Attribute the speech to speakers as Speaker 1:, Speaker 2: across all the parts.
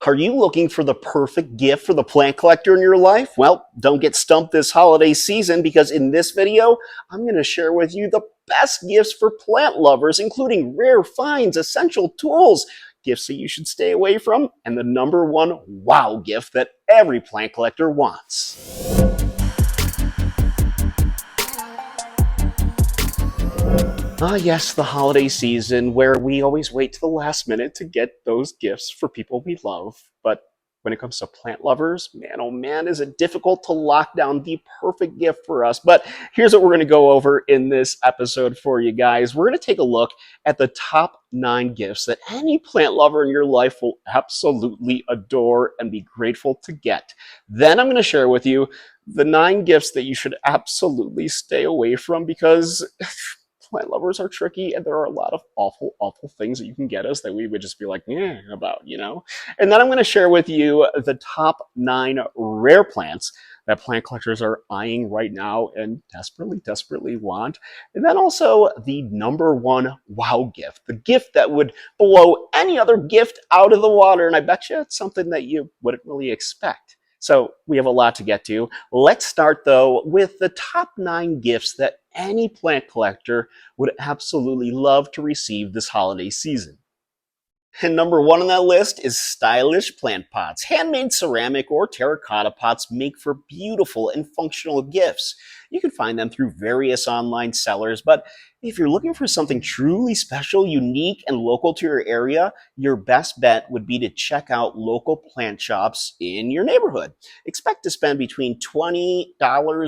Speaker 1: Are you looking for the perfect gift for the plant collector in your life? Well, don't get stumped this holiday season because in this video, I'm going to share with you the best gifts for plant lovers, including rare finds, essential tools, gifts that you should stay away from, and the number one wow gift that every plant collector wants. Ah, yes, the holiday season where we always wait to the last minute to get those gifts for people we love. But when it comes to plant lovers, man, oh man, is it difficult to lock down the perfect gift for us. But here's what we're going to go over in this episode for you guys. We're going to take a look at the top 9 gifts that any plant lover in your life will absolutely adore and be grateful to get. Then I'm going to share with you the 9 gifts that you should absolutely stay away from because plant lovers are tricky and there are a lot of awful things that you can get us that we would just be like, yeah, about. And then I'm going to share with you the top 9 rare plants that plant collectors are eyeing right now and desperately want. And then also the number 1 wow gift, the gift that would blow any other gift out of the water. And I bet you it's something that you wouldn't really expect. So we have a lot to get to. Let's start, though, with the top 9 gifts that any plant collector would absolutely love to receive this holiday season. And number 1 on that list is stylish plant pots. Handmade ceramic or terracotta pots make for beautiful and functional gifts. You can find them through various online sellers, but if you're looking for something truly special, unique, and local to your area, your best bet would be to check out local plant shops in your neighborhood. Expect to spend between $20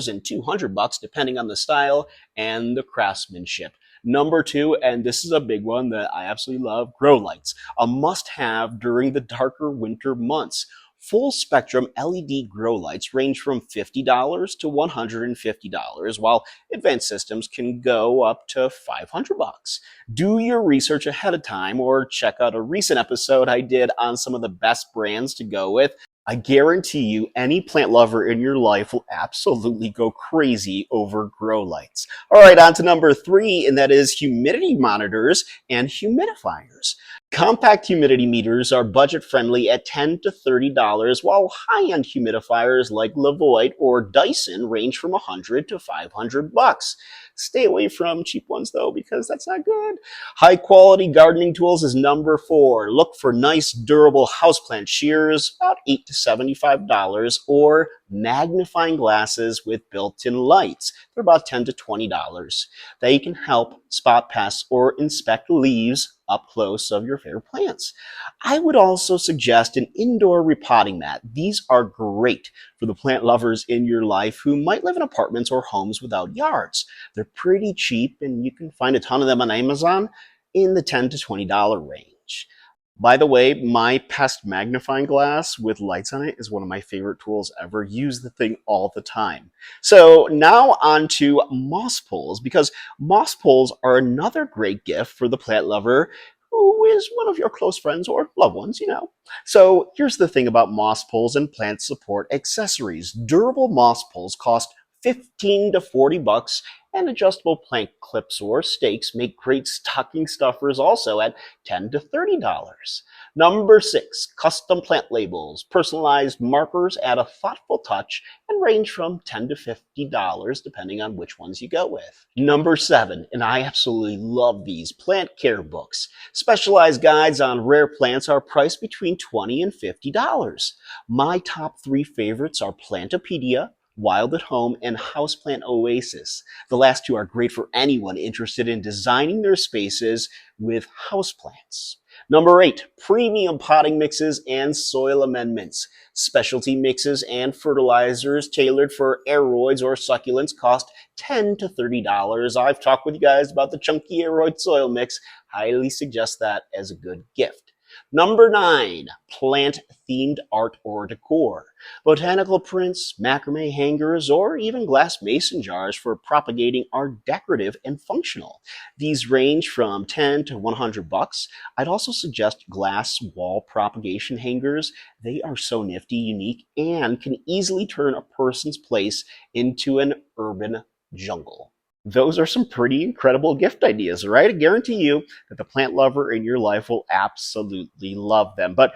Speaker 1: and $200 depending on the style and the craftsmanship. Number 2, and this is a big one that I absolutely love, grow lights. A must-have during the darker winter months. Full spectrum LED grow lights range from $50 to $150, while advanced systems can go up to $500. Do your research ahead of time or check out a recent episode I did on some of the best brands to go with. I guarantee you any plant lover in your life will absolutely go crazy over grow lights. All right, on to number 3, and that is humidity monitors and humidifiers. Compact humidity meters are budget-friendly at $10 to $30, while high-end humidifiers like Levoit or Dyson range from $100 to $500. Stay away from cheap ones, though, because that's not good. High-quality gardening tools is number 4. Look for nice, durable houseplant shears, about $8 to $75, or magnifying glasses with built-in lights. They're about $10 to $20. They can help spot pests or inspect leaves up close of your favorite plants. I would also suggest an indoor repotting mat. These are great for the plant lovers in your life who might live in apartments or homes without yards. They're pretty cheap and you can find a ton of them on Amazon in the $10 to $20 range. By the way, my pest magnifying glass with lights on it is one of my favorite tools ever. Use the thing all the time. So now on to moss pulls, because moss pulls are another great gift for the plant lover who is one of your close friends or loved ones. So here's the thing about moss pulls and plant support accessories. Durable moss pulls cost $15 to $40, and adjustable plant clips or stakes make great stocking stuffers also at $10 to $30. Number 6, custom plant labels. Personalized markers add a thoughtful touch and range from $10 to $50 depending on which ones you go with. Number 7, and I absolutely love these, plant care books. Specialized guides on rare plants are priced between $20 and $50. My top 3 favorites are Plantopedia, Wild at Home, and Houseplant Oasis. The last 2 are great for anyone interested in designing their spaces with houseplants. Number 8, premium potting mixes and soil amendments. Specialty mixes and fertilizers tailored for aeroids or succulents cost $10 to $30. I've talked with you guys about the chunky aeroid soil mix. Highly suggest that as a good gift. Number 9, plant-themed art or decor. Botanical prints, macrame hangers, or even glass mason jars for propagating are decorative and functional. These range from $10 to $100. I'd also suggest glass wall propagation hangers. They are so nifty, unique, and can easily turn a person's place into an urban jungle. Those are some pretty incredible gift ideas, right? I guarantee you that the plant lover in your life will absolutely love them. But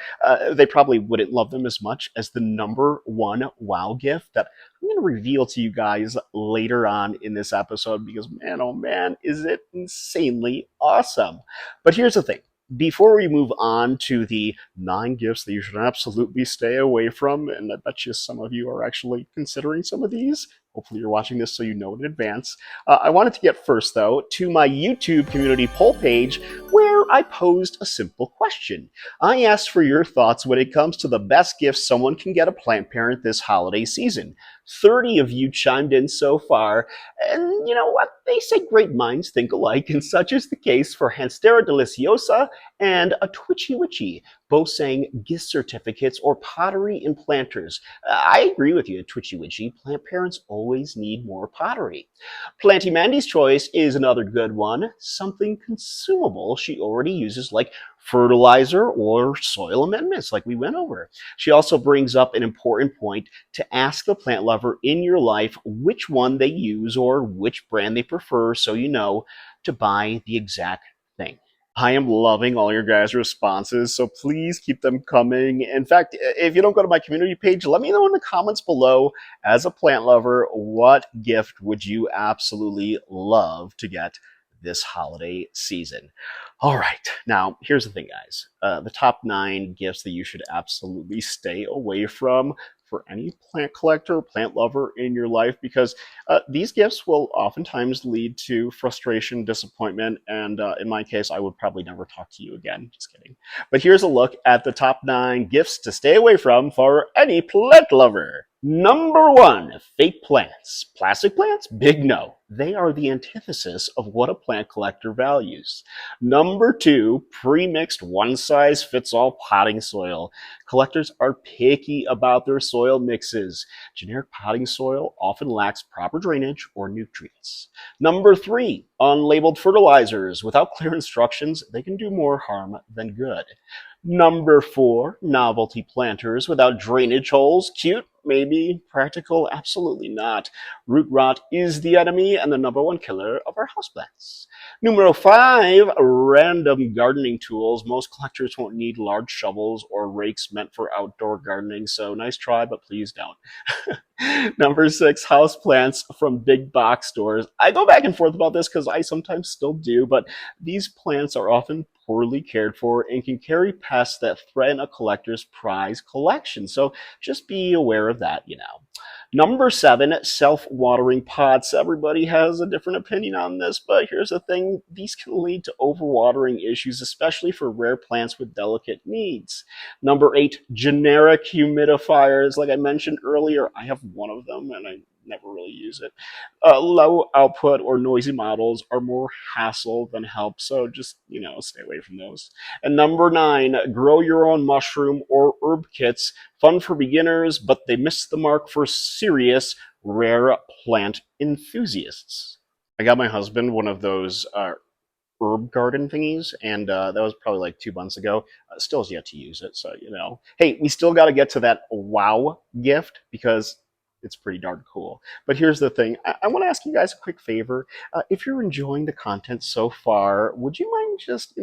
Speaker 1: they probably wouldn't love them as much as the number one wow gift that I'm going to reveal to you guys later on in this episode because, man, oh man, is it insanely awesome. But here's the thing. Before we move on to the 9 gifts that you should absolutely stay away from, and I bet you some of you are actually considering some of these. Hopefully, you're watching this so you know in advance. I wanted to get first, though, to my YouTube community poll page where I posed a simple question. I asked for your thoughts when it comes to the best gifts someone can get a plant parent this holiday season. 30 of you chimed in so far, and you know what? They say great minds think alike, and such is the case for Hanstera Deliciosa and a Twitchy Witchy, both saying gift certificates or pottery and planters. I agree with you, Twitchy Witchy. Plant parents always need more pottery. Planty Mandy's choice is another good one, something consumable she already uses like fertilizer or soil amendments like we went over. She also brings up an important point to ask the plant lover in your life which one they use or which brand they prefer so you know to buy the exact thing. I am loving all your guys' responses, so please keep them coming. In fact, if you don't go to my community page, let me know in the comments below, as a plant lover, what gift would you absolutely love to get this holiday season? All right, now here's the thing, guys. The top 9 gifts that you should absolutely stay away from for any plant collector, plant lover in your life, because these gifts will oftentimes lead to frustration, disappointment, and in my case, I would probably never talk to you again. Just kidding. But here's a look at the top 9 gifts to stay away from for any plant lover. Number 1, fake plants. Plastic plants? Big no. They are the antithesis of what a plant collector values. Number 2, pre-mixed one-size-fits-all potting soil. Collectors are picky about their soil mixes. Generic potting soil often lacks proper drainage or nutrients. Number 3, unlabeled fertilizers. Without clear instructions, they can do more harm than good. Number 4, novelty planters without drainage holes. Cute? Maybe. Practical? Absolutely not. Root rot is the enemy and the number one killer of our houseplants. Numero 5, random gardening tools. Most collectors won't need large shovels or rakes meant for outdoor gardening, so nice try, but please don't. Number 6, house plants from big box stores. I go back and forth about this because I sometimes still do, but these plants are often poorly cared for and can carry pests that threaten a collector's prize collection. So just be aware of that, you know. Number 7, self-watering pots. Everybody has a different opinion on this, but here's the thing. These can lead to overwatering issues, especially for rare plants with delicate needs. Number 8, generic humidifiers. Like I mentioned earlier, I have one of them and I never really use it. Low output or noisy models are more hassle than help, so just, stay away from those. And number 9, grow your own mushroom or herb kits. Fun for beginners, but they miss the mark for serious, rare plant enthusiasts. I got my husband one of those herb garden thingies, and that was probably like 2 months ago. Still has yet to use it, so Hey, we still got to get to that wow gift because it's pretty darn cool. But here's the thing: I want to ask you guys a quick favor. If you're enjoying the content so far, would you mind just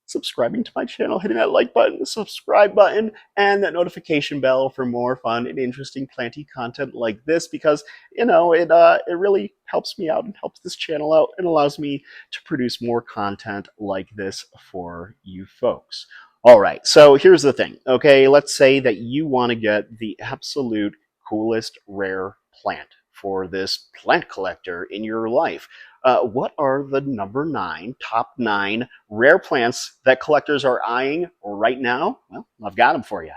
Speaker 1: subscribing to my channel, hitting that like button, the subscribe button, and that notification bell for more fun and interesting planty content like this, because it really helps me out and helps this channel out and allows me to produce more content like this for you folks. All right, so here's the thing. Okay, let's say that you want to get the absolute coolest rare plant for this plant collector in your life. What are the top 9 rare plants that collectors are eyeing right now? Well, I've got them for you.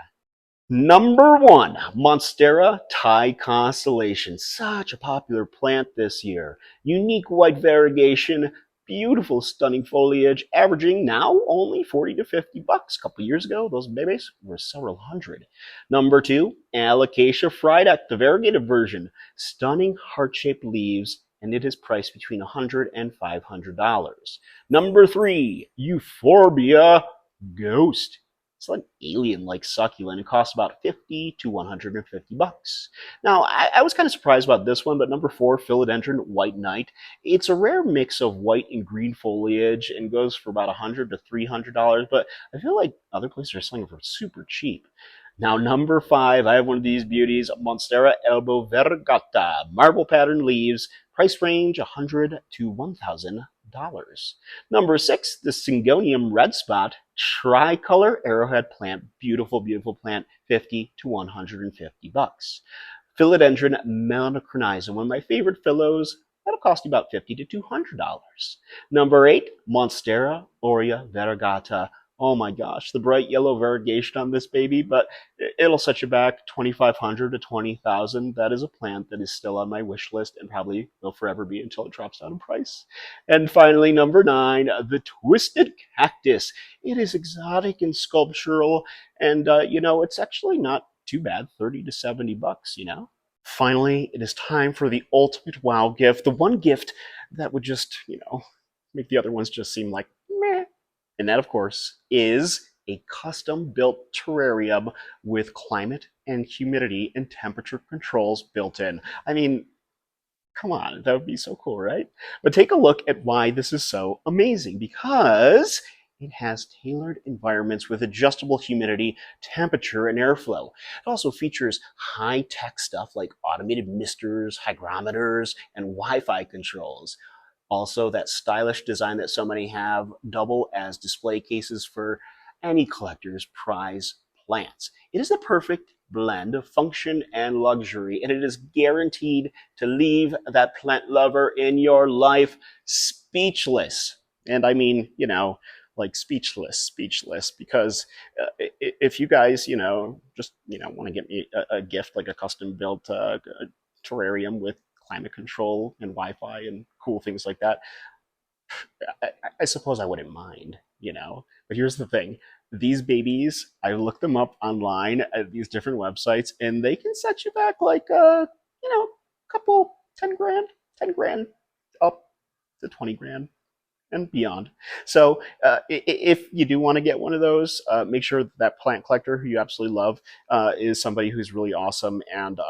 Speaker 1: Number 1, Monstera Thai Constellation. Such a popular plant this year. Unique white variegation, beautiful stunning foliage, averaging now only 40 to 50 bucks. A couple years ago, those babies were several hundred. Number 2, Alocasia Frydek, the variegated version. Stunning heart-shaped leaves, and it is priced between $100 and $500. Number 3, Euphorbia Ghost. It's an alien-like succulent. It costs about 50 to 150 bucks. Now, I was kind of surprised about this one, but number 4, Philodendron White Knight. It's a rare mix of white and green foliage and goes for about $100 to $300, but I feel like other places are selling it for super cheap. Now, number 5, I have one of these beauties, Monstera Elbow Vergata, marble pattern leaves, price range $100 to $1,000. Number 6, the Syngonium Red Spot, tricolor arrowhead plant, beautiful, beautiful plant, 50 to 150 bucks. Philodendron Melanochronizen, one of my favorite phillos, that'll cost you about $50 to $200. Number 8, Monstera Aurea Variegata. Oh my gosh, the bright yellow variegation on this baby, but it'll set you back 2,500 to 20,000. That is a plant that is still on my wish list and probably will forever be until it drops down in price. And finally, number 9, the Twisted Cactus. It is exotic and sculptural, and it's actually not too bad, 30 to 70 bucks, Finally, it is time for the ultimate wow gift, the one gift that would just, make the other ones just seem like meh. And that, of course, is a custom-built terrarium with climate and humidity and temperature controls built in. I mean, come on, that would be so cool, right? But take a look at why this is so amazing, because it has tailored environments with adjustable humidity, temperature, and airflow. It also features high-tech stuff like automated misters, hygrometers, and Wi-Fi controls. Also, that stylish design that so many have double as display cases for any collector's prize plants. It is the perfect blend of function and luxury, and it is guaranteed to leave that plant lover in your life speechless. And I mean, like speechless, because if you guys, just, want to get me a gift, like a custom built terrarium with climate control and Wi-Fi and cool things like that, I suppose I wouldn't mind. But here's the thing. These babies, I looked them up online at these different websites, and they can set you back like, couple, 10 grand, 10 grand up to 20 grand and beyond. So if you do want to get one of those, make sure that plant collector who you absolutely love is somebody who's really awesome and,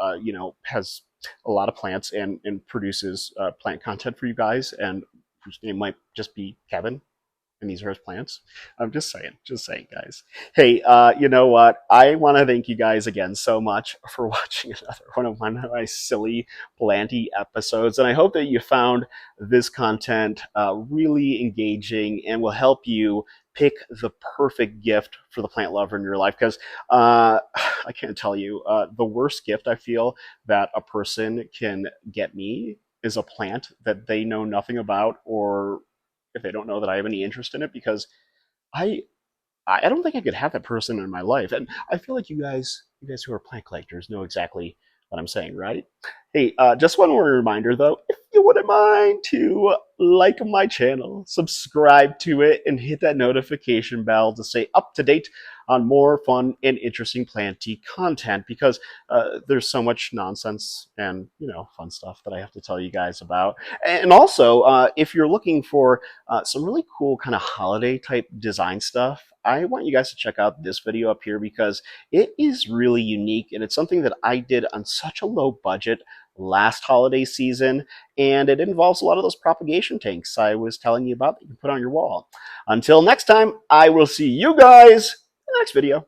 Speaker 1: has a lot of plants and produces plant content for you guys. And whose name might just be Kevin, and these are his plants. I'm just saying, guys. Hey, you know what? I want to thank you guys again so much for watching another one of my silly planty episodes, and I hope that you found this content really engaging and will help you pick the perfect gift for the plant lover in your life. Because I can't tell you, the worst gift I feel that a person can get me is a plant that they know nothing about, or if they don't know that I have any interest in it, because I I don't think I could have that person in my life. And I feel like you guys who are plant collectors know exactly what I'm saying, right? Hey, just one more reminder though, if you wouldn't mind to like my channel, subscribe to it, and hit that notification bell to stay up to date on more fun and interesting planty content, because there's so much nonsense and fun stuff that I have to tell you guys about. And also, if you're looking for some really cool kind of holiday type design stuff, I want you guys to check out this video up here, because it is really unique and it's something that I did on such a low budget last holiday season, and it involves a lot of those propagation tanks I was telling you about that you can put on your wall. Until next time, I will see you guys in the next video.